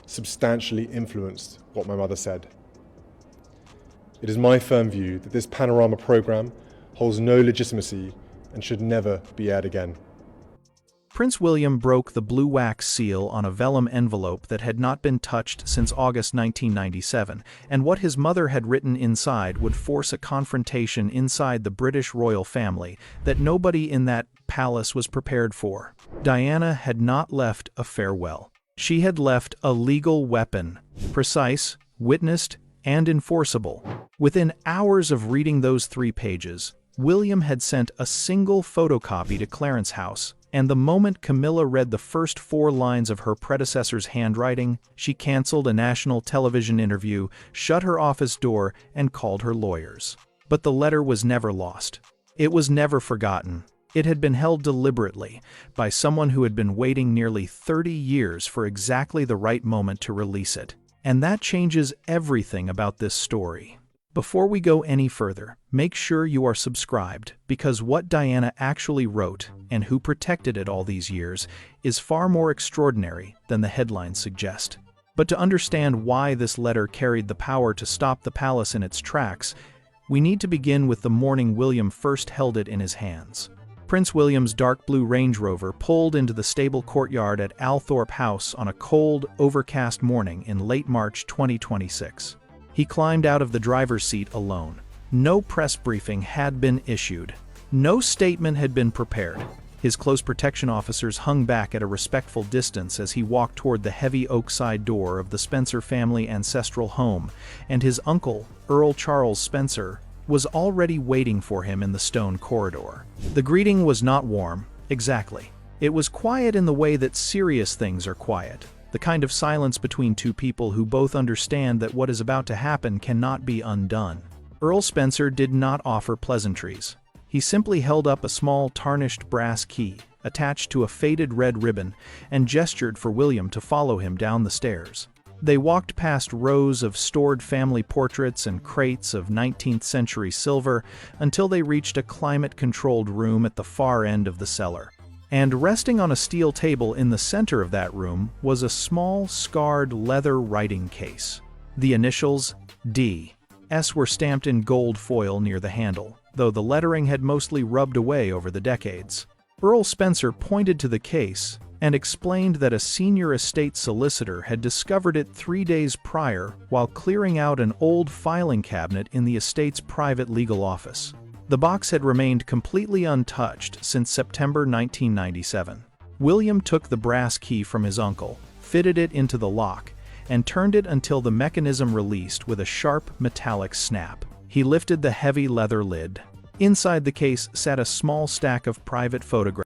substantially influenced what my mother said. It is my firm view that this panorama programme holds no legitimacy and should never be aired again. Prince William broke the blue wax seal on a vellum envelope that had not been touched since August 1997, and what his mother had written inside would force a confrontation inside the British royal family that nobody in that palace was prepared for. Diana had not left a farewell. She had left a legal weapon, precise, witnessed, and enforceable. Within hours of reading those 3 pages, William had sent a single photocopy to Clarence House, and the moment Camilla read the first 4 lines of her predecessor's handwriting, she canceled a national television interview, shut her office door, and called her lawyers. But the letter was never lost. It was never forgotten. It had been held deliberately by someone who had been waiting nearly 30 years for exactly the right moment to release it. And that changes everything about this story. Before we go any further, make sure you are subscribed, because what Diana actually wrote, and who protected it all these years, is far more extraordinary than the headlines suggest. But to understand why this letter carried the power to stop the palace in its tracks, we need to begin with the morning William first held it in his hands. Prince William's dark blue Range Rover pulled into the stable courtyard at Althorpe House on a cold, overcast morning in late March 2026. He climbed out of the driver's seat alone. No press briefing had been issued. No statement had been prepared. His close protection officers hung back at a respectful distance as he walked toward the heavy oak side door of the Spencer family ancestral home, and his uncle, Earl Charles Spencer, was already waiting for him in the stone corridor. The greeting was not warm, exactly. It was quiet in the way that serious things are quiet. The kind of silence between 2 people who both understand that what is about to happen cannot be undone. Earl Spencer did not offer pleasantries. He simply held up a small tarnished brass key, attached to a faded red ribbon, and gestured for William to follow him down the stairs. They walked past rows of stored family portraits and crates of 19th century silver until they reached a climate-controlled room at the far end of the cellar. And resting on a steel table in the center of that room was a small, scarred leather writing case. The initials D.S. were stamped in gold foil near the handle, though the lettering had mostly rubbed away over the decades. Earl Spencer pointed to the case and explained that a senior estate solicitor had discovered it 3 days prior while clearing out an old filing cabinet in the estate's private legal office. The box had remained completely untouched since September 1997. William took the brass key from his uncle, fitted it into the lock, and turned it until the mechanism released with a sharp metallic snap. He lifted the heavy leather lid. Inside the case sat a small stack of private photographs.